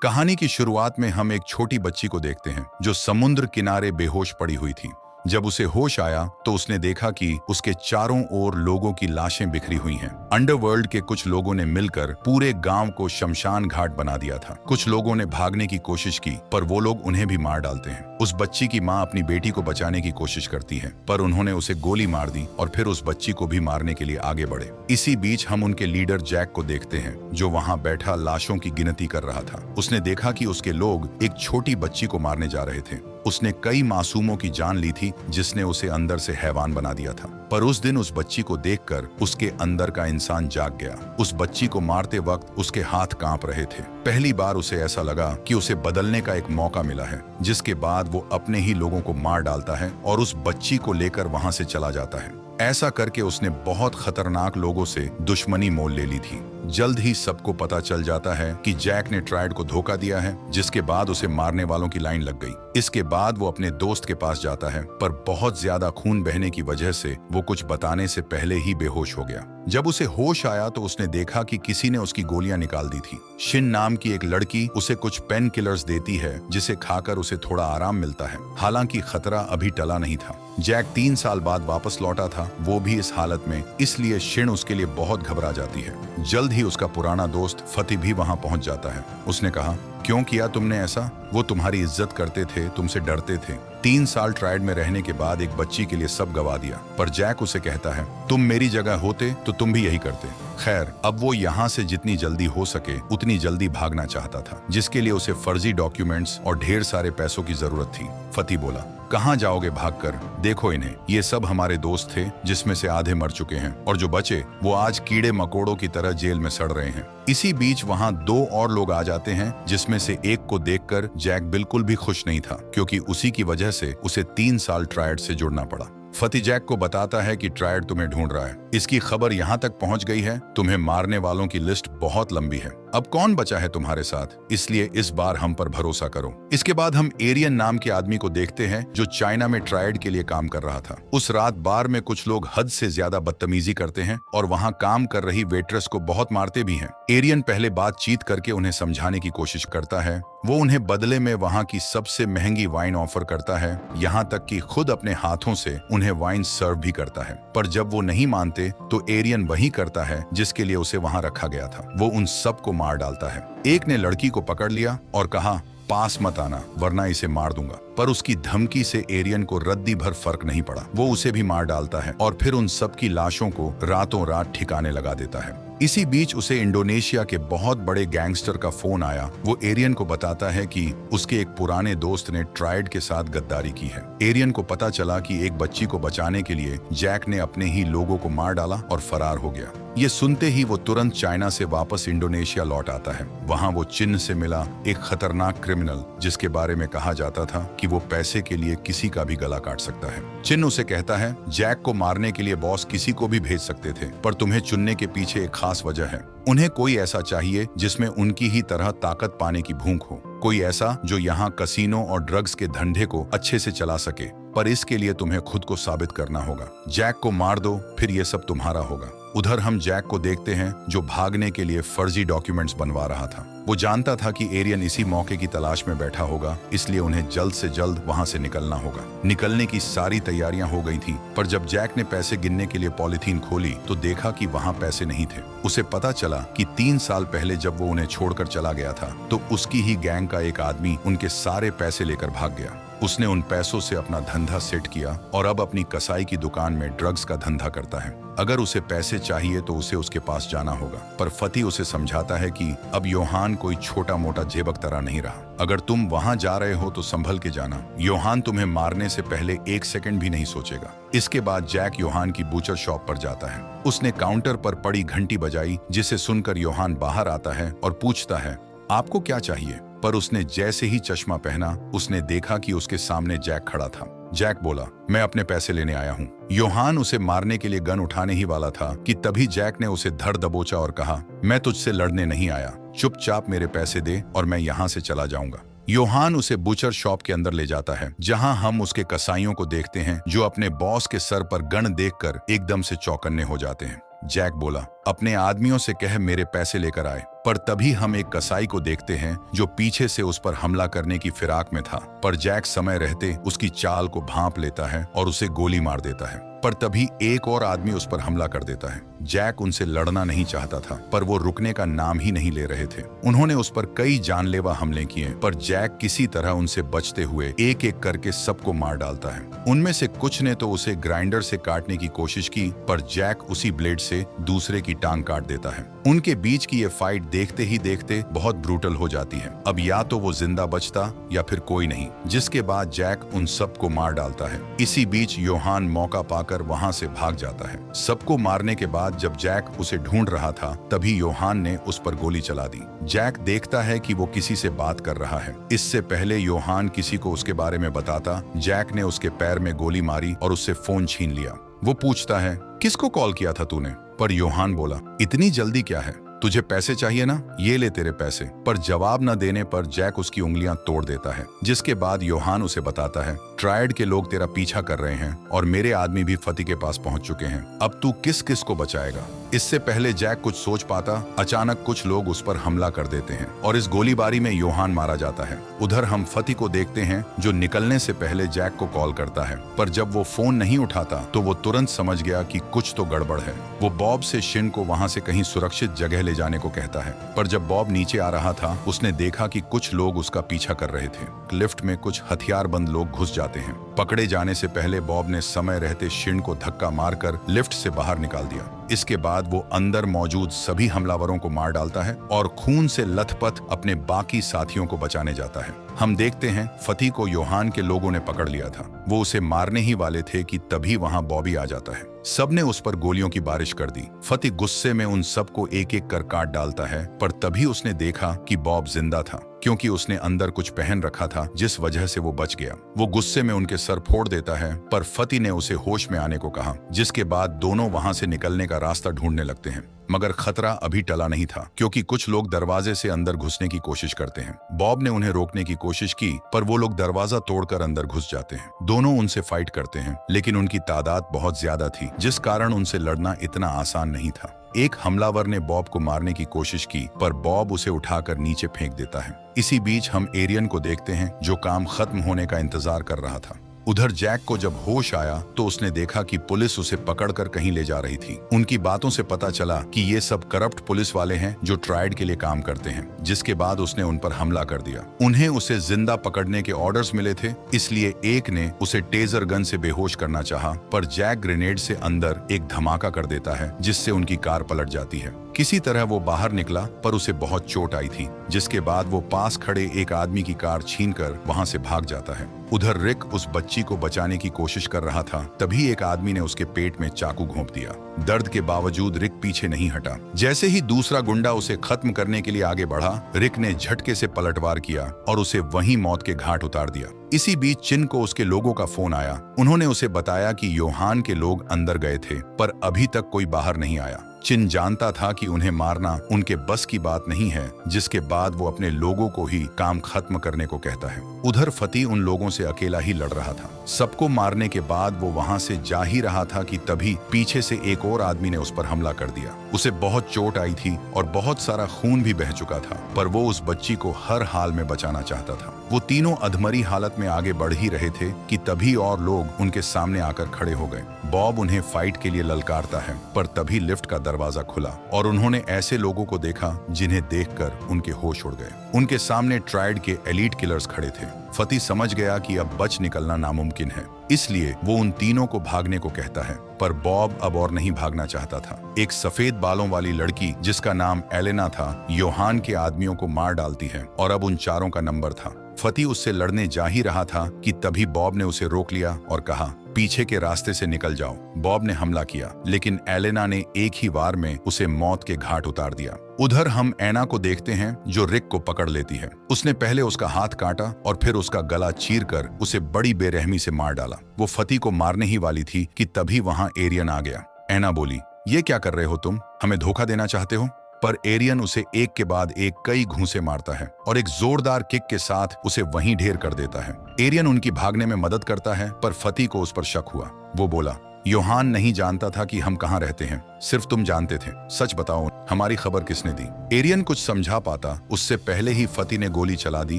कहानी की शुरुआत में हम एक छोटी बच्ची को देखते हैं जो समुद्र किनारे बेहोश पड़ी हुई थी। जब उसे होश आया तो उसने देखा कि उसके चारों ओर लोगों की लाशें बिखरी हुई हैं। अंडरवर्ल्ड के कुछ लोगों ने मिलकर पूरे गांव को शमशान घाट बना दिया था। कुछ लोगों ने भागने की कोशिश की पर वो लोग उन्हें भी मार डालते हैं। उस बच्ची की माँ अपनी बेटी को बचाने की कोशिश करती है पर उन्होंने उसे गोली मार दी और फिर उस बच्ची को भी मारने के लिए आगे बढ़े। इसी बीच हम उनके लीडर जैक को देखते हैं जो वहां बैठा लाशों की गिनती कर रहा था। उसने देखा कि उसके लोग एक छोटी बच्ची को मारने जा रहे थे। उसने कई मासूमों की जान ली थी जिसने उसे अंदर से हैवान बना दिया था। पर उस दिन उस बच्ची को देखकर उसके अंदर का इंसान जाग गया। उस बच्ची को मारते वक्त उसके हाथ कांप रहे थे। पहली बार उसे ऐसा लगा कि उसे बदलने का एक मौका मिला है, जिसके बाद वो अपने ही लोगों को मार डालता है और उस बच्ची को लेकर वहां से चला जाता है। ऐसा करके उसने बहुत खतरनाक लोगों से दुश्मनी मोल ले ली थी। जल्द ही सबको पता चल जाता है कि जैक ने ट्रायड को धोखा दिया है, जिसके बाद उसे मारने वालों की लाइन लग गई। इसके बाद वो अपने दोस्त के पास जाता है पर बहुत ज्यादा खून बहने की वजह से वो कुछ बताने से पहले ही बेहोश हो गया। जब उसे होश आया तो उसने देखा कि किसी ने उसकी गोलियां निकाल दी थी। शिन नाम की एक लड़की उसे कुछ पेन किलर्स देती है जिसे खाकर उसे थोड़ा आराम मिलता है। हालांकि खतरा अभी टला नहीं था। जैक 3 साल बाद वापस लौटा था, वो भी इस हालत में, इसलिए शिन उसके लिए बहुत घबरा जाती है। जल्द ही उसका पुराना दोस्त फती भी वहां पहुंच जाता है। उसने कहा, क्यों किया तुमने ऐसा? वो तुम्हारी इज्जत करते थे, तुमसे डरते थे। 3 साल ट्रायड में रहने के बाद एक बच्ची के लिए सब गवा दिया। पर जैक उसे कहता है, तुम मेरी जगह होते तो तुम भी यही करते। खैर, अब वो यहाँ से जितनी जल्दी हो सके उतनी जल्दी भागना चाहता था, जिसके लिए उसे फर्जी डॉक्यूमेंट्स और ढेर सारे पैसों की जरूरत थी। फती बोला, कहाँ जाओगे भागकर? देखो इन्हें, ये सब हमारे दोस्त थे जिसमें से आधे मर चुके हैं और जो बचे वो आज कीड़े मकोड़ों की तरह जेल में सड़ रहे हैं। इसी बीच वहां 2 और लोग आ जाते हैं जिसमें से एक को देखकर जैक बिल्कुल भी खुश नहीं था, क्योंकि उसी की वजह से उसे 3 साल ट्रायड से जुड़ना पड़ा। फती जैक को बताता है कि ट्रायड तुम्हें ढूंढ रहा है। इसकी खबर यहाँ तक पहुँच गई है, तुम्हें मारने वालों की लिस्ट बहुत लंबी है। अब कौन बचा है तुम्हारे साथ, इसलिए इस बार हम पर भरोसा करो। इसके बाद हम एरियन नाम के आदमी को देखते हैं जो चाइना में ट्रायड के लिए काम कर रहा था। उस रात बार में कुछ लोग हद से ज्यादा बदतमीजी करते हैं और वहां काम कर रही वेट्रेस को बहुत मारते भी हैं। एरियन पहले बातचीत करके उन्हें समझाने की कोशिश करता है। वो उन्हें बदले में वहां की सबसे महंगी वाइन ऑफर करता है, यहाँ तक कि खुद अपने हाथों से उन्हें वाइन सर्व भी करता है। पर जब वो नहीं मानते तो एरियन वही करता है जिसके लिए उसे वहां रखा गया था। वो उन सबको मार डालता है। एक ने लड़की को पकड़ लिया और कहा, पास मत आना वरना इसे मार दूंगा। पर उसकी धमकी से एरियन को रद्दी भर फर्क नहीं पड़ा। वो उसे भी मार डालता है और फिर उन सब की लाशों को रातों रात ठिकाने लगा देता है। इसी बीच उसे इंडोनेशिया के बहुत बड़े गैंगस्टर का फोन आया। वो एरियन को बताता है कि उसके एक पुराने दोस्त ने ट्रायड के साथ गद्दारी की है। एरियन को पता चला कि एक बच्ची को बचाने के लिए जैक ने अपने ही लोगों को मार डाला और फरार हो गया। ये सुनते ही वो तुरंत चाइना से वापस इंडोनेशिया लौट आता है। वहां वो चिन से मिला, एक खतरनाक क्रिमिनल जिसके बारे में कहा जाता था कि वो पैसे के लिए किसी का भी गला काट सकता है। चिन उसे कहता है, जैक को मारने के लिए बॉस किसी को भी भेज सकते थे, पर तुम्हें चुनने के पीछे एक खास वजह है। उन्हें कोई ऐसा चाहिए जिसमें उनकी ही तरह ताकत पाने की भूख हो, कोई ऐसा जो यहाँ कसीनो और ड्रग्स के धंधे को अच्छे से चला सके। पर इसके लिए तुम्हें खुद को साबित करना होगा। जैक को मार दो, फिर ये सब तुम्हारा होगा। उधर हम जैक को देखते हैं जो भागने के लिए फर्जी डॉक्यूमेंट्स बनवा रहा था। वो जानता था कि एरियन इसी मौके की तलाश में बैठा होगा, इसलिए उन्हें जल्द से जल्द वहां से निकलना होगा। निकलने की सारी तैयारियां हो गई थी, पर जब जैक ने पैसे गिनने के लिए पॉलिथीन खोली तो देखा कि वहां पैसे नहीं थे। उसे पता चला कि 3 साल पहले जब वो उन्हें छोड़कर चला गया था तो उसकी ही गैंग का एक आदमी उनके सारे पैसे लेकर भाग गया। उसने उन पैसों से अपना धंधा सेट किया और अब अपनी कसाई की दुकान में ड्रग्स का धंधा करता है। अगर उसे पैसे चाहिए तो उसे उसके पास जाना होगा। पर फती उसे समझाता है कि अब योहान कोई छोटा मोटा जेबक तरह नहीं रहा। अगर तुम वहां जा रहे हो तो संभल के जाना। योहान तुम्हें मारने से पहले 1 सेकंड भी नहीं सोचेगा। इसके बाद जैक योहान की बूचर शॉप पर जाता है। उसने काउंटर पर पड़ी घंटी बजाई, जिसे सुनकर योहान बाहर आता है और पूछता है, आपको क्या चाहिए? पर उसने जैसे ही चश्मा पहना उसने देखा कि उसके सामने जैक खड़ा था। जैक बोला, मैं अपने पैसे लेने आया हूँ। योहान उसे मारने के लिए गन उठाने ही वाला था कि तभी जैक ने उसे धर दबोचा और कहा, मैं तुझसे लड़ने नहीं आया, चुपचाप मेरे पैसे दे और मैं यहाँ से चला जाऊंगा। योहान उसे बुचर शॉप के अंदर ले जाता है, जहां हम उसके कसाईयों को देखते हैं जो अपने बॉस के सर पर गन देखकर एकदम से चौकन्ने हो जाते हैं। जैक बोला, अपने आदमियों से कह मेरे पैसे लेकर आए। पर तभी हम एक कसाई को देखते हैं जो पीछे से उस पर हमला करने की फिराक में था, पर जैक समय रहते उसकी चाल को भांप लेता है और उसे गोली मार देता है। पर तभी एक और आदमी उस पर हमला कर देता है। जैक उनसे लड़ना नहीं चाहता था, पर वो रुकने का नाम ही नहीं ले रहे थे। उन्होंने उस पर कई जानलेवा हमले किए, पर जैक किसी तरह उनसे बचते हुए एक एक करके सबको मार डालता है। उनमें से कुछ ने तो उसे ग्राइंडर से काटने की कोशिश की, पर जैक उसी ब्लेड से दूसरे की टांग काट देता है। उनके बीच की ये फाइट देखते ही देखते बहुत ब्रूटल हो जाती है। अब या तो वो जिंदा बचता या फिर कोई नहीं, जिसके बाद जैक उन सबको मार डालता है। इसी बीच योहान मौका पाकर वहां से भाग जाता है। सबको मारने के बाद जब जैक उसे ढूंढ रहा था, तभी योहान ने उस पर गोली चला दी। जैक देखता है कि वो किसी से बात कर रहा है। इससे पहले योहान किसी को उसके बारे में बताता, जैक ने उसके पैर में गोली मारी और उससे फोन छीन लिया। वो पूछता है, किसको कॉल किया था तूने? पर योहान बोला, इतनी जल्दी क्या है, तुझे पैसे चाहिए ना, ये ले तेरे पैसे। पर जवाब न देने पर जैक उसकी उंगलियां तोड़ देता है, जिसके बाद योहान उसे बताता है, ट्रायड के लोग तेरा पीछा कर रहे हैं और मेरे आदमी भी फती के पास पहुंच चुके हैं। अब तू किस किस को बचाएगा? इससे पहले जैक कुछ सोच पाता, अचानक कुछ लोग उस पर हमला कर देते हैं और इस गोलीबारी में योहान मारा जाता है। उधर हम फती को देखते हैं जो निकलने से पहले जैक को कॉल करता है, पर जब वो फोन नहीं उठाता तो वो तुरंत समझ गया कि कुछ तो गड़बड़ है। वो बॉब से शिन को वहां से कहीं सुरक्षित जगह ले जाने को कहता है, पर जब बॉब नीचे आ रहा था उसने देखा कि कुछ लोग उसका पीछा कर रहे थे। लिफ्ट में कुछ हथियारबंद लोग घुस जाते हैं। पकड़े जाने से पहले बॉब ने समय रहते शिन को धक्का मारकर लिफ्ट से बाहर निकाल दिया। इसके बाद वो अंदर मौजूद सभी हमलावरों को मार डालता है और खून से लथपथ अपने बाकी साथियों को बचाने जाता है। हम देखते हैं फती को योहान के लोगों ने पकड़ लिया था। वो उसे मारने ही वाले थे कि तभी वहां बॉबी आ जाता है। सबने उस पर गोलियों की बारिश कर दी। फती गुस्से में उन सबको एक एक कर काट डालता है, पर तभी उसने देखा कि बॉब जिंदा था, क्योंकि उसने अंदर कुछ पहन रखा था जिस वजह से वो बच गया। वो गुस्से में उनके सर फोड़ देता है, पर फती ने उसे होश में आने को कहा, जिसके बाद दोनों वहां से निकलने का रास्ता ढूंढने लगते हैं। मगर खतरा अभी टला नहीं था, क्योंकि कुछ लोग दरवाजे से अंदर घुसने की कोशिश करते हैं। बॉब ने उन्हें रोकने की कोशिश की, पर वो लोग दरवाजा तोड़कर अंदर घुस जाते हैं। दोनों उनसे फाइट करते हैं, लेकिन उनकी तादाद बहुत ज्यादा थी, जिस कारण उनसे लड़ना इतना आसान नहीं था। एक हमलावर ने बॉब को मारने की कोशिश की, पर बॉब उसे उठाकर नीचे फेंक देता है। इसी बीच हम एरियन को देखते हैं जो काम खत्म होने का इंतजार कर रहा था। उधर जैक को जब होश आया तो उसने देखा कि पुलिस उसे पकड़कर कहीं ले जा रही थी। उनकी बातों से पता चला कि ये सब करप्ट पुलिस वाले हैं जो ट्रायड के लिए काम करते हैं, जिसके बाद उसने उन पर हमला कर दिया। उन्हें उसे जिंदा पकड़ने के ऑर्डर्स मिले थे, इसलिए एक ने उसे टेजर गन से बेहोश करना चाहा, पर जैक ग्रेनेड से अंदर एक धमाका कर देता है, जिससे उनकी कार पलट जाती है। किसी तरह वो बाहर निकला, पर उसे बहुत चोट आई थी, जिसके बाद वो पास खड़े एक आदमी की कार छीनकर वहां से भाग जाता है। उधर रिक उस बच्ची को बचाने की कोशिश कर रहा था, तभी एक आदमी ने उसके पेट में चाकू घोंप दिया। दर्द के बावजूद रिक पीछे नहीं हटा। जैसे ही दूसरा गुंडा उसे खत्म करने के लिए आगे बढ़ा, रिक ने झटके से पलटवार किया और उसे वहीं मौत के घाट उतार दिया। इसी बीच चिन को उसके लोगों का फोन आया। उन्होंने उसे बताया कि योहान के लोग अंदर गए थे, पर अभी तक कोई बाहर नहीं आया। चिन जानता था कि उन्हें मारना उनके बस की बात नहीं है, जिसके बाद वो अपने लोगों को ही काम खत्म करने को कहता है। उधर फती उन लोगों से अकेला ही लड़ रहा था। सबको मारने के बाद वो वहां से जा ही रहा था कि तभी पीछे से एक और आदमी ने उस पर हमला कर दिया। उसे बहुत चोट आई थी और बहुत सारा खून भी बह चुका था, पर वो उस बच्ची को हर हाल में बचाना चाहता था। वो तीनों अधमरी हालत में आगे बढ़ ही रहे थे कि तभी और लोग उनके सामने आकर खड़े हो गए। बॉब उन्हें फाइट के लिए ललकारता है, पर तभी लिफ्ट का दरवाजा खुला और उन्होंने ऐसे लोगों को देखा जिन्हें देखकर उनके होश उड़ गए। उनके सामने ट्रायड के एलीट किलर्स खड़े थे। फती समझ गया कि अब बच निकलना नामुमकिन है, इसलिए वो उन तीनों को भागने को कहता है, पर बॉब अब और नहीं भागना चाहता था। एक सफेद बालों वाली लड़की जिसका नाम एलेना था, योहान के आदमियों को मार डालती है और अब उन चारों का नंबर था। फती उससे लड़ने जा ही रहा था कि तभी बॉब ने उसे रोक लिया और कहा, पीछे के रास्ते से निकल जाओ। बॉब ने हमला किया, लेकिन एलेना ने एक ही वार में उसे मौत के घाट उतार दिया। उधर हम ऐना को देखते हैं जो रिक को पकड़ लेती है। उसने पहले उसका हाथ काटा और फिर उसका गला चीरकर उसे बड़ी बेरहमी से मार डाला। वो फती को मारने ही वाली थी कि तभी वहां एरियन आ गया। ऐना बोली, ये क्या कर रहे हो तुम? हमें धोखा देना चाहते हो? पर एरियन उसे एक के बाद एक कई घूंसे मारता है और एक जोरदार किक के साथ उसे वहीं ढेर कर देता है। एरियन उनकी भागने में मदद करता है, पर फती को उस पर शक हुआ। वो बोला, योहान नहीं जानता था कि हम कहाँ रहते हैं, सिर्फ तुम जानते थे। सच बताओ, हमारी खबर किसने दी? एरियन कुछ समझा पाता उससे पहले ही फती ने गोली चला दी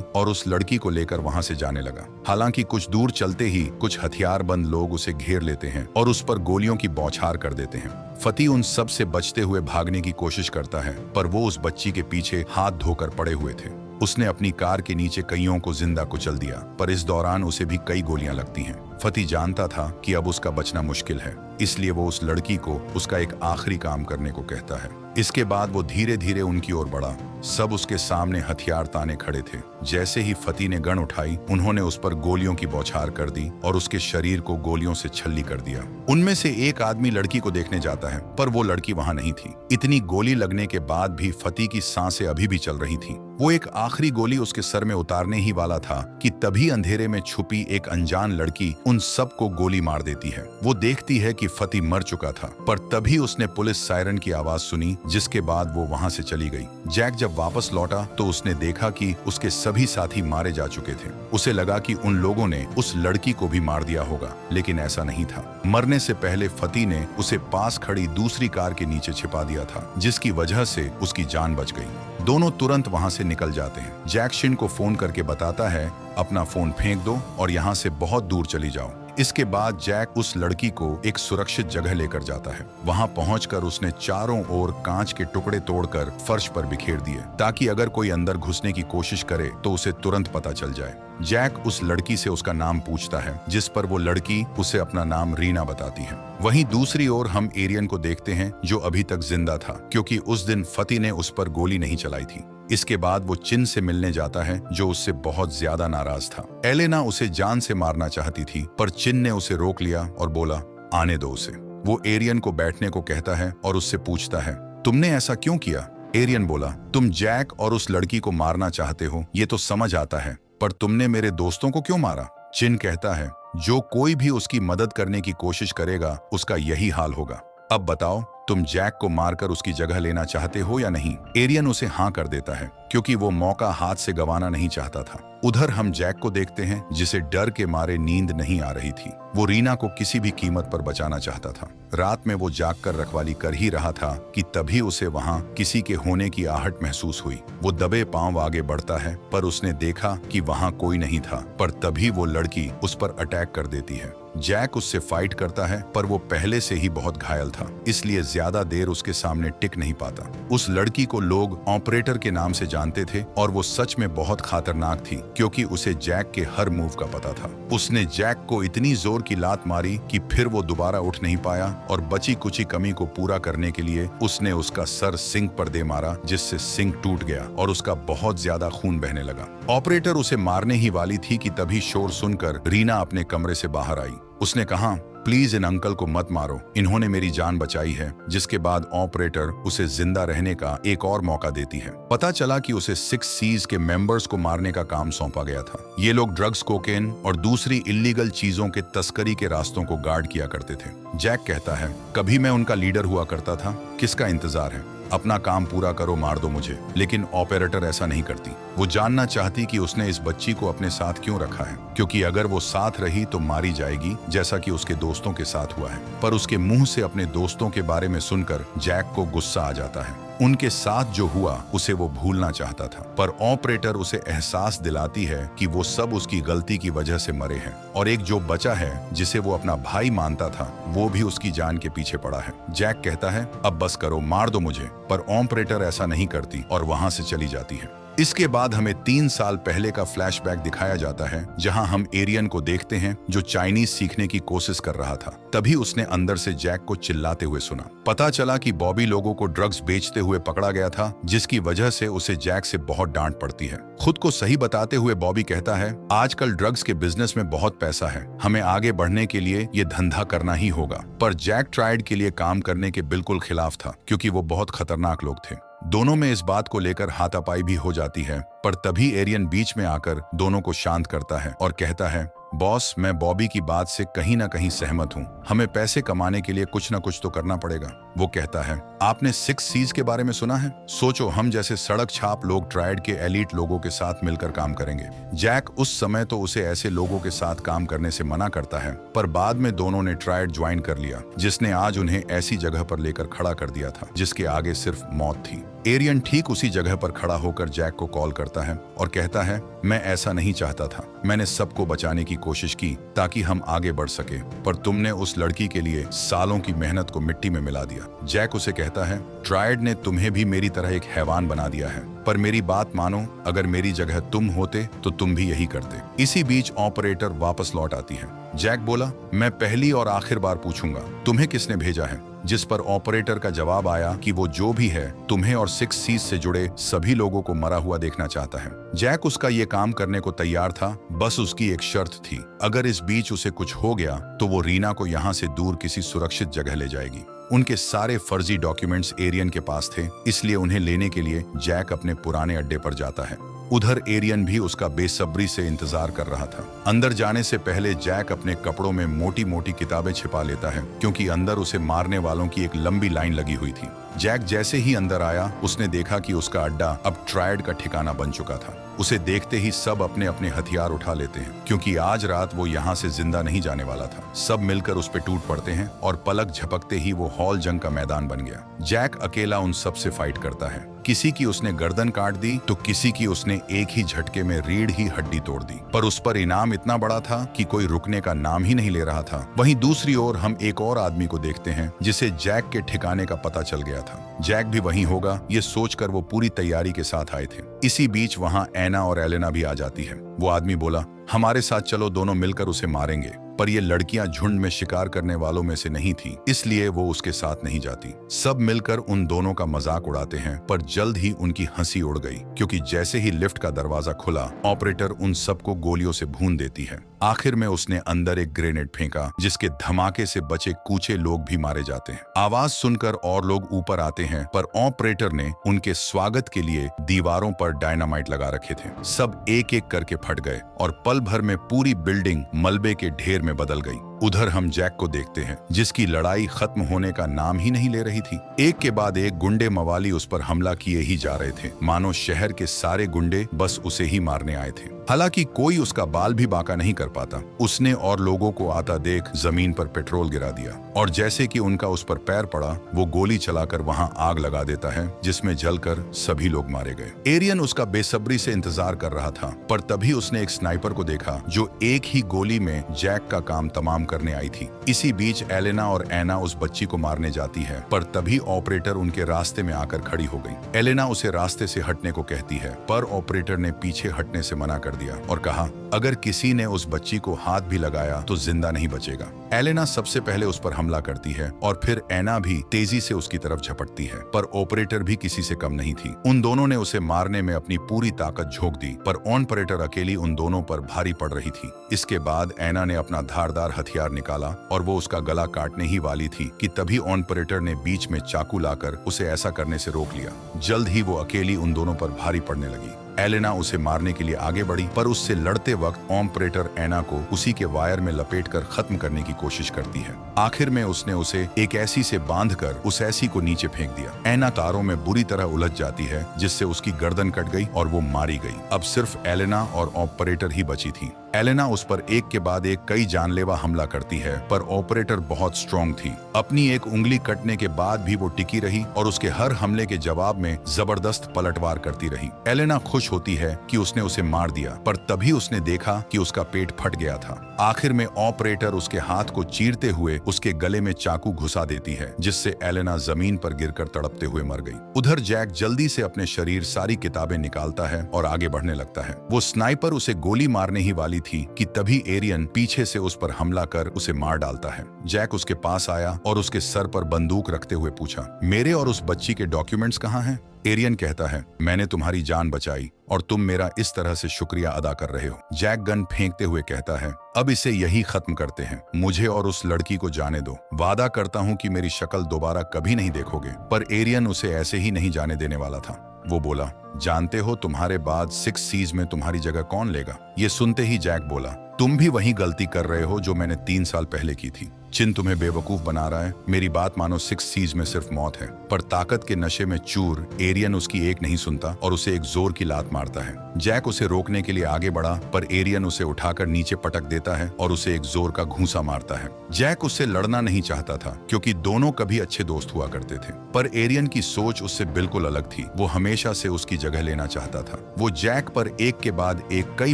और उस लड़की को लेकर वहां से जाने लगा। हालांकि कुछ दूर चलते ही कुछ हथियारबंद लोग उसे घेर लेते हैं और उस पर गोलियों की बौछार कर देते हैं। फती उन सब से बचते हुए भागने की कोशिश करता है, पर वो उस बच्ची के पीछे हाथ धोकर पड़े हुए थे। उसने अपनी कार के नीचे कईयों को जिंदा कुचल दिया, पर इस दौरान उसे भी कई गोलियां लगती हैं। फती जानता था कि अब उसका बचना मुश्किल है, इसलिए वो उस लड़की को उसका एक आखिरी काम करने को कहता है। इसके बाद वो धीरे धीरे उनकी ओर बढ़ा। सब उसके सामने हथियार ताने खड़े थे। जैसे ही फती ने गन उठाई, उन्होंने उस पर गोलियों की बौछार कर दी और उसके शरीर को गोलियों से छल्ली कर दिया। उनमें से एक आदमी लड़की को देखने जाता है, पर वो लड़की वहां नहीं थी। इतनी गोली लगने के बाद भी फती की सांसें अभी भी चल रही थीं। वो एक आखिरी गोली उसके सर में उतारने ही वाला था कि तभी अंधेरे में छुपी एक अनजान लड़की उन सबको गोली मार देती है। वो देखती है कि फती मर चुका था, पर तभी उसने पुलिस सायरन की आवाज सुनी, जिसके बाद वो वहां से चली गई। जैक जब वापस लौटा तो उसने देखा कि उसके सभी साथी मारे जा चुके थे। उसे लगा कि उन लोगों ने उस लड़की को भी मार दिया होगा, लेकिन ऐसा नहीं था। मरने से पहले फती ने उसे पास खड़ी दूसरी कार के नीचे छिपा दिया था, जिसकी वजह से उसकी जान बच गई। दोनों तुरंत वहां से निकल जाते हैं। जैक शिन को फोन करके बताता है, अपना फोन फेंक दो और यहाँ से बहुत दूर चली जाओ। इसके बाद जैक उस लड़की को एक सुरक्षित जगह लेकर जाता है। वहां पहुंचकर उसने चारों ओर कांच के टुकड़े तोड़कर फर्श पर बिखेर दिए, ताकि अगर कोई अंदर घुसने की कोशिश करे तो उसे तुरंत पता चल जाए। जैक उस लड़की से उसका नाम पूछता है, जिस पर वो लड़की उसे अपना नाम रीना बताती है। वहीं दूसरी ओर हम एरियन को देखते हैं, जो अभी तक जिंदा था, क्योंकि उस दिन फती ने उस पर गोली नहीं चलाई थी। इसके बाद वो चिन से मिलने जाता है, जो उससे बहुत ज्यादा नाराज था। एलेना उसे जान से मारना चाहती थी, पर चिन ने उसे रोक लिया और बोला, आने दो उसे। वो एरियन को बैठने को कहता है और उससे पूछता है, तुमने ऐसा क्यों किया? एरियन बोला, तुम जैक और उस लड़की को मारना चाहते हो, ये तो समझ आता है, पर तुमने मेरे दोस्तों को क्यों मारा? चिन कहता है, जो कोई भी उसकी मदद करने की कोशिश करेगा, उसका यही हाल होगा। अब बताओ, तुम जैक को मारकर उसकी जगह लेना चाहते हो या नहीं? एरियन उसे हाँ कर देता है, क्योंकि वो मौका हाथ से गंवाना नहीं चाहता था। उधर हम जैक को देखते हैं, जिसे डर के मारे नींद नहीं आ रही थी। वो रीना को किसी भी कीमत पर बचाना चाहता था। रात में वो जागकर रखवाली कर ही रहा था कि तभी उसे वहां किसी के होने की आहट महसूस हुई। वो दबे पांव आगे बढ़ता है, पर उसने देखा कि वहां कोई नहीं था। पर तभी वो लड़की उस पर अटैक कर देती है। जैक उससे फाइट करता है, पर वो पहले से ही बहुत घायल था, इसलिए ज्यादा देर उसके सामने टिक नहीं पाता। उस लड़की को लोग ऑपरेटर के नाम से जानते थे, और वो सच में बहुत खतरनाक थी, क्योंकि उसे जैक के हर मूव का पता था। उसने जैक को इतनी जोर की लात मारी कि फिर वो दोबारा उठ नहीं पाया, और बची कुची कमी को पूरा करने के लिए उसने उसका सर सिंक पर दे मारा, जिससे सिंक टूट गया और उसका बहुत ज्यादा खून बहने लगा। ऑपरेटर उसे मारने ही वाली थी कि तभी शोर सुनकर रीना अपने कमरे से बाहर आई। उसने कहा, प्लीज इन अंकल को मत मारो, इन्होंने मेरी जान बचाई है। जिसके बाद ऑपरेटर उसे जिंदा रहने का एक और मौका देती है। पता चला कि उसे 6 सीज के मेंबर्स को मारने का काम सौंपा गया था। ये लोग ड्रग्स, कोकेन और दूसरी इल्लीगल चीजों के तस्करी के रास्तों को गार्ड किया करते थे। जैक कहता है, कभी मैं उनका लीडर हुआ करता था। किसका इंतजार है? अपना काम पूरा करो, मार दो मुझे। लेकिन ऑपरेटर ऐसा नहीं करती। वो जानना चाहती कि उसने इस बच्ची को अपने साथ क्यों रखा है, क्योंकि अगर वो साथ रही तो मारी जाएगी, जैसा कि उसके दोस्तों के साथ हुआ है। पर उसके मुंह से अपने दोस्तों के बारे में सुनकर जैक को गुस्सा आ जाता है। उनके साथ जो हुआ उसे वो भूलना चाहता था, पर ऑपरेटर उसे एहसास दिलाती है कि वो सब उसकी गलती की वजह से मरे हैं, और एक जो बचा है, जिसे वो अपना भाई मानता था, वो भी उसकी जान के पीछे पड़ा है। जैक कहता है, अब बस करो, मार दो मुझे, पर ऑपरेटर ऐसा नहीं करती और वहां से चली जाती है। इसके बाद हमें 3 साल पहले का फ्लैशबैक दिखाया जाता है, जहां हम एरियन को देखते हैं, जो चाइनीज सीखने की कोशिश कर रहा था। तभी उसने अंदर से जैक को चिल्लाते हुए सुना। पता चला कि बॉबी लोगों को ड्रग्स बेचते हुए पकड़ा गया था, जिसकी वजह से उसे जैक से बहुत डांट पड़ती है। खुद को सही बताते हुए बॉबी कहता है, आजकल ड्रग्स के बिजनेस में बहुत पैसा है, हमें आगे बढ़ने के लिए ये धंधा करना ही होगा। पर जैक ट्राइड के लिए काम करने के बिल्कुल खिलाफ था, क्योंकि वो बहुत खतरनाक लोग थे। दोनों में इस बात को लेकर हाथापाई भी हो जाती है, पर तभी एरियन बीच में आकर दोनों को शांत करता है और कहता है, बॉस, मैं बॉबी की बात से कहीं ना कहीं सहमत हूँ। हमें पैसे कमाने के लिए कुछ ना कुछ तो करना पड़ेगा। वो कहता है, आपने 6 सीज के बारे में सुना है? सोचो, हम जैसे सड़क छाप लोग ट्रायड के एलीट लोगों के साथ मिलकर काम करेंगे। जैक उस समय तो उसे ऐसे लोगों के साथ काम करने से मना करता है, पर बाद में दोनों ने ट्रायड ज्वाइन कर लिया, जिसने आज उन्हें ऐसी जगह पर लेकर खड़ा कर दिया था जिसके आगे सिर्फ मौत थी। एरियन ठीक उसी जगह पर खड़ा होकर जैक को कॉल करता है और कहता है, मैं ऐसा नहीं चाहता था। मैंने सबको बचाने की कोशिश की ताकि हम आगे बढ़ सके, पर तुमने उस लड़की के लिए सालों की मेहनत को मिट्टी में मिला दिया। जैक उसे कहता है, ट्रायड ने तुम्हें भी मेरी तरह एक हैवान बना दिया है, पर मेरी बात मानो, अगर मेरी जगह तुम होते तो तुम भी यही करते। इसी बीच ऑपरेटर वापस लौट आती है। जैक बोला, मैं पहली और आखिर बार पूछूंगा, तुम्हें किसने भेजा है? जिस पर ऑपरेटर का जवाब आया कि वो जो भी है, तुम्हें और 6 सीज से जुड़े सभी लोगों को मरा हुआ देखना चाहता है। जैक उसका ये काम करने को तैयार था, बस उसकी एक शर्त थी, अगर इस बीच उसे कुछ हो गया तो वो रीना को यहाँ से दूर किसी सुरक्षित जगह ले जाएगी। उनके सारे फर्जी डॉक्यूमेंट्स एरियन के पास थे, इसलिए उन्हें लेने के लिए जैक अपने पुराने अड्डे पर जाता है। उधर एरियन भी उसका बेसब्री से इंतजार कर रहा था। अंदर जाने से पहले जैक अपने कपड़ों में मोटी मोटी किताबें छिपा लेता है, क्योंकि अंदर उसे मारने वालों की एक लंबी लाइन लगी हुई थी। जैक जैसे ही अंदर आया, उसने देखा कि उसका अड्डा अब ट्रायड का ठिकाना बन चुका था। उसे देखते ही सब अपने अपने हथियार उठा लेते हैं, क्योंकि आज रात वो यहाँ से जिंदा नहीं जाने वाला था। सब मिलकर उस पे टूट पड़ते हैं और पलक झपकते ही वो हॉल जंग का मैदान बन गया। जैक अकेला उन सब से फाइट करता है। किसी की उसने गर्दन काट दी तो किसी की उसने एक ही झटके में रीढ़ ही हड्डी तोड़ दी, पर उस पर इनाम इतना बड़ा था कि कोई रुकने का नाम ही नहीं ले रहा था। वहीं दूसरी ओर हम एक और आदमी को देखते हैं जिसे जैक के ठिकाने का पता चल गया था। जैक भी वहीं होगा, ये सोचकर वो पूरी तैयारी के साथ आए थे। इसी बीच वहां एना और एलेना भी आ जाती है। वो आदमी बोला, हमारे साथ चलो, दोनों मिलकर उसे मारेंगे। पर ये लड़कियां झुंड में शिकार करने वालों में से नहीं थी, इसलिए वो उसके साथ नहीं जाती। सब मिलकर उन दोनों का मजाक उड़ाते हैं, पर जल्द ही उनकी हंसी उड़ गई, क्योंकि जैसे ही लिफ्ट का दरवाजा खुला, ऑपरेटर उन सबको गोलियों से भून देती है। आखिर में उसने अंदर एक ग्रेनेड फेंका, जिसके धमाके से बचे कूचे लोग भी मारे जाते हैं। आवाज सुनकर और लोग ऊपर आते हैं, पर ऑपरेटर ने उनके स्वागत के लिए दीवारों पर डायनामाइट लगा रखे थे। सब एक एक करके फट गए और पल भर में पूरी बिल्डिंग मलबे के ढेर में बदल गई। उधर हम जैक को देखते हैं, जिसकी लड़ाई खत्म होने का नाम ही नहीं ले रही थी। एक के बाद एक गुंडे मवाली उस पर हमला किए ही जा रहे थे, मानो शहर के सारे गुंडे बस उसे ही मारने आए थे। हालांकि कोई उसका बाल भी बांका नहीं कर पाता। उसने और लोगों को आता देख जमीन पर पेट्रोल गिरा दिया, और जैसे कि उनका उस पर पैर पड़ा, वो गोली चलाकर वहां आग लगा देता है, जिसमें जलकर सभी लोग मारे गए। एरियन उसका बेसब्री से इंतजार कर रहा था, पर तभी उसने एक स्नाइपर को देखा जो एक ही गोली में जैक का काम तमाम करने आई थी। इसी बीच एलेना और एना उस बच्ची को मारने जाती है, पर तभी ऑपरेटर उनके रास्ते में आकर खड़ी हो गई। एलेना उसे रास्ते से हटने को कहती है, पर ऑपरेटर ने पीछे हटने से मना कर दिया और कहा, अगर किसी ने उस बच्ची को हाथ भी लगाया तो जिंदा नहीं बचेगा। एलेना सबसे पहले उस पर हमला करती है और फिर एना भी तेजी से उसकी तरफ झपटती है, पर ऑपरेटर भी किसी से कम नहीं थी। उन दोनों ने उसे मारने में अपनी पूरी ताकत झोंक दी, पर ऑपरेटर अकेली उन दोनों पर भारी पड़ रही थी। इसके बाद एना ने अपना धारदार हथियार निकाला और वो उसका गला काटने ही वाली थी कि तभी ऑपरेटर ने बीच में चाकू लाकर उसे ऐसा करने से रोक लिया। जल्द ही वो अकेली उन दोनों पर भारी पड़ने लगी। एलेना उसे मारने के लिए आगे बढ़ी, पर उससे लड़ते वक्त ऑपरेटर एना को उसी के वायर में लपेटकर खत्म करने की कोशिश करती है। आखिर में उसने उसे एक ऐसी से बांधकर उस ऐसी को नीचे फेंक दिया। एना तारों में बुरी तरह उलझ जाती है, जिससे उसकी गर्दन कट गई और वो मारी गई। अब सिर्फ एलेना और ऑपरेटर ही बची थी। एलेना उस पर एक के बाद एक कई जानलेवा हमला करती है, पर ऑपरेटर बहुत स्ट्रॉन्ग थी। अपनी एक उंगली कटने के बाद भी वो टिकी रही और उसके हर हमले के जवाब में जबरदस्त पलटवार करती रही। एलेना खुश होती है कि उसने उसे मार दिया, पर तभी उसने देखा कि उसका पेट फट गया था। आखिर में ऑपरेटर उसके हाथ को चीरते हुए उसके गले में चाकू घुसा देती है, जिससे एलेना जमीन पर गिरकर तड़पते हुए मर गई। उधर जैक जल्दी से अपने शरीर सारी किताबें निकालता है और आगे बढ़ने लगता है। वो स्नाइपर उसे गोली मारने ही वाली थी कि तभी एरियन पीछे से उस पर हमला कर उसे मार डालता है। जैक उसके पास आया और उसके सर पर बंदूक रखते हुए पूछा, मेरे और उस बच्ची के डॉक्यूमेंट्स कहाँ हैं? एरियन कहता है, मैंने तुम्हारी जान बचाई और तुम मेरा इस तरह से शुक्रिया अदा कर रहे हो। जैक गन फेंकते हुए कहता है, अब इसे यही खत्म करते हैं। मुझे और उस लड़की को जाने दो। वादा करता हूँ कि मेरी शक्ल दोबारा कभी नहीं देखोगे। पर एरियन उसे ऐसे ही नहीं जाने देने वाला था। वो बोला, जानते हो तुम्हारे बाद 6 सीज में तुम्हारी जगह कौन लेगा? ये सुनते ही जैक बोला, तुम भी वही गलती कर रहे हो जो मैंने 3 साल पहले की थी। चिन तुम्हें बेवकूफ बना रहा है, मेरी बात मानो, 6 सीज में सिर्फ मौत है। पर ताकत के नशे में चूर एरियन उसकी एक नहीं सुनता और उसे एक जोर की लात मारता है। जैक उसे रोकने के लिए आगे बढ़ा, पर एरियन उसे उठाकर नीचे पटक देता है और उसे एक जोर का घूंसा मारता है। जैक उससे लड़ना नहीं चाहता था क्योंकि दोनों कभी अच्छे दोस्त हुआ करते थे, पर एरियन की सोच उससे बिल्कुल अलग थी। वो हमेशा से उसकी जगह लेना चाहता था। वो जैक पर एक के बाद एक कई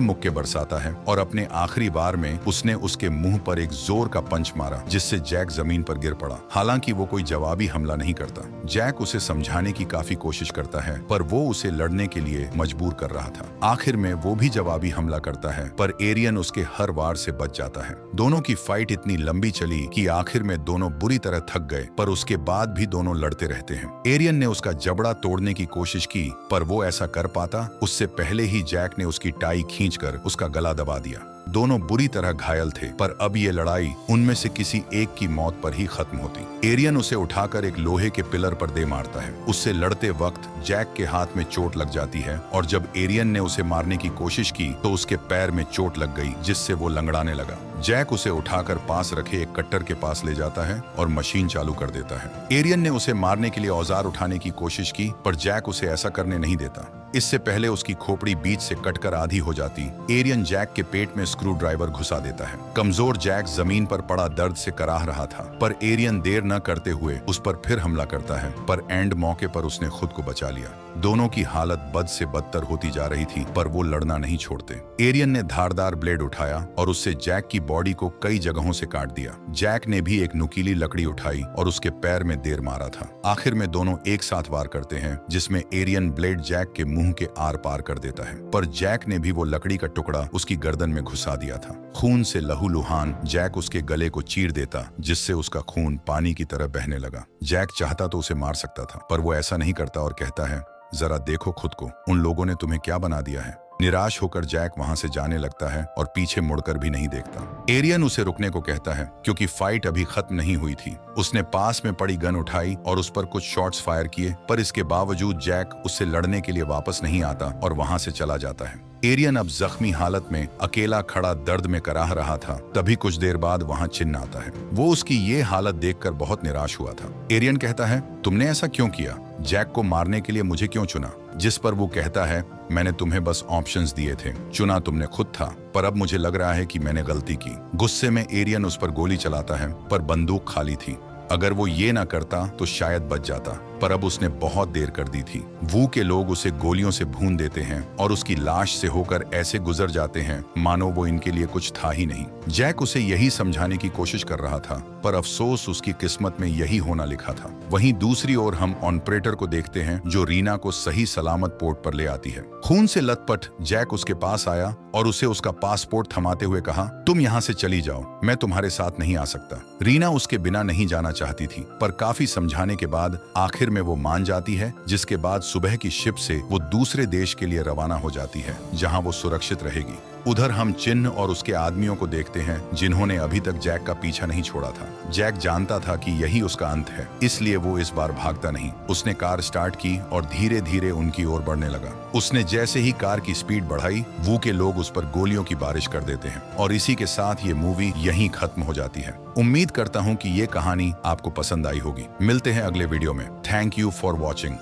मुक्के बरसाता है और अपने आखिरी बार में उसने उसके मुंह पर एक जोर का पंच मारा जिससे जैक जमीन पर गिर पड़ा। हालांकि वो कोई जवाबी हमला नहीं करता। जैक उसे समझाने की काफी कोशिश करता है, पर वो उसे लड़ने के लिए मजबूर कर रहा था। आखिर में वो भी जवाबी हमला करता है, पर एरियन उसके हर वार से बच जाता है। दोनों की फाइट इतनी लंबी चली कि आखिर में दोनों बुरी तरह थक गए, पर उसके बाद भी दोनों लड़ते रहते हैं। एरियन ने उसका जबड़ा तोड़ने की कोशिश की, पर वो ऐसा कर पाता उससे पहले ही जैक ने उसकी टाई खींचकर उसका गला दबा दिया। दोनों बुरी तरह घायल थे, पर अब ये लड़ाई उनमें से किसी एक की मौत पर ही खत्म होती। एरियन उसे उठाकर एक लोहे के पिलर पर दे मारता है। उससे लड़ते वक्त जैक के हाथ में चोट लग जाती है और जब एरियन ने उसे मारने की कोशिश की तो उसके पैर में चोट लग गई, जिससे वो लंगड़ाने लगा। जैक उसे उठाकर पास रखे एक कट्टर के पास ले जाता है और मशीन चालू कर देता है। एरियन ने उसे मारने के लिए औजार उठाने की कोशिश की, पर जैक उसे ऐसा करने नहीं देता। इससे पहले उसकी खोपड़ी बीच से कटकर आधी हो जाती, एरियन जैक के पेट में स्क्रू ड्राइवर घुसा देता है। कमजोर जैक जमीन पर पड़ा दर्द से कराह रहा था, पर एरियन देर न करते हुए उस पर फिर हमला करता है, पर एंड मौके पर उसने खुद को बचा लिया। दोनों की हालत बद से बदतर होती जा रही थी, पर वो लड़ना नहीं छोड़ते। एरियन ने धारदार ब्लेड उठाया और उससे जैक की बॉडी को कई जगहों से काट दिया। जैक ने भी एक नुकीली लकड़ी उठाई और उसके पैर में देर मारा था। आखिर में दोनों एक साथ वार करते हैं, जिसमें एरियन ब्लेड जैक के मुंह के आर पार कर देता है, पर जैक ने भी वो लकड़ी का टुकड़ा उसकी गर्दन में घुसा दिया था। खून से लहूलुहान जैक उसके गले को चीर देता, जिससे उसका खून पानी की तरह बहने लगा। जैक चाहता तो उसे मार सकता था, पर वो ऐसा नहीं करता और कहता है, जरा देखो खुद को, उन लोगों ने तुम्हें क्या बना दिया है। निराश होकर जैक वहां से जाने लगता है और पीछे मुड़कर भी नहीं देखता। एरियन उसे रुकने को कहता है क्योंकि फाइट अभी खत्म नहीं हुई थी। उसने पास में पड़ी गन उठाई और उस पर कुछ शॉट्स फायर किए, पर इसके बावजूद जैक उससे लड़ने के लिए वापस नहीं आता और वहां से चला जाता है। एरियन अब जख्मी हालत में अकेला खड़ा दर्द में कराह रहा था। तभी कुछ देर बाद वहां चिन आता है। वो उसकी ये हालत देखकर बहुत निराश हुआ था। एरियन कहता है, तुमने ऐसा क्यों किया? जैक को मारने के लिए मुझे क्यों चुना? जिस पर वो कहता है, मैंने तुम्हें बस ऑप्शंस दिए थे, चुना तुमने खुद था, पर अब मुझे लग रहा है कि मैंने गलती की। गुस्से में एरियन उस पर गोली चलाता है, पर बंदूक खाली थी। अगर वो ये ना करता तो शायद बच जाता, पर अब उसने बहुत देर कर दी थी। वू के लोग उसे गोलियों से भून देते हैं और उसकी लाश से होकर ऐसे गुजर जाते हैं मानो वो इनके लिए कुछ था ही नहीं। जैक उसे यही समझाने की कोशिश कर रहा था, पर अफसोस उसकी किस्मत में यही होना लिखा था। वहीं दूसरी ओर हम ऑपरेटर को देखते हैं जो रीना को सही सलामत पोर्ट पर ले आती है। खून से लथपथ जैक उसके पास आया और उसे उसका पासपोर्ट थमाते हुए कहा, तुम यहाँ से चली जाओ, मैं तुम्हारे साथ नहीं आ सकता। रीना उसके बिना नहीं जाना चाहती थी, पर काफी समझाने के बाद आखिर में वो मान जाती है, जिसके बाद सुबह की शिप से वो दूसरे देश के लिए रवाना हो जाती है जहां वो सुरक्षित रहेगी। उधर हम चिन्ह और उसके आदमियों को देखते हैं जिन्होंने अभी तक जैक का पीछा नहीं छोड़ा था। जैक जानता था कि यही उसका अंत है, इसलिए वो इस बार भागता नहीं। उसने कार स्टार्ट की और धीरे धीरे उनकी ओर बढ़ने लगा। उसने जैसे ही कार की स्पीड बढ़ाई, वू के लोग उस पर गोलियों की बारिश कर देते हैं और इसी के साथ ये मूवी यहीं खत्म हो जाती है। उम्मीद करता हूँ कि ये कहानी आपको पसंद आई होगी। मिलते हैं अगले वीडियो में। Thank you for watching.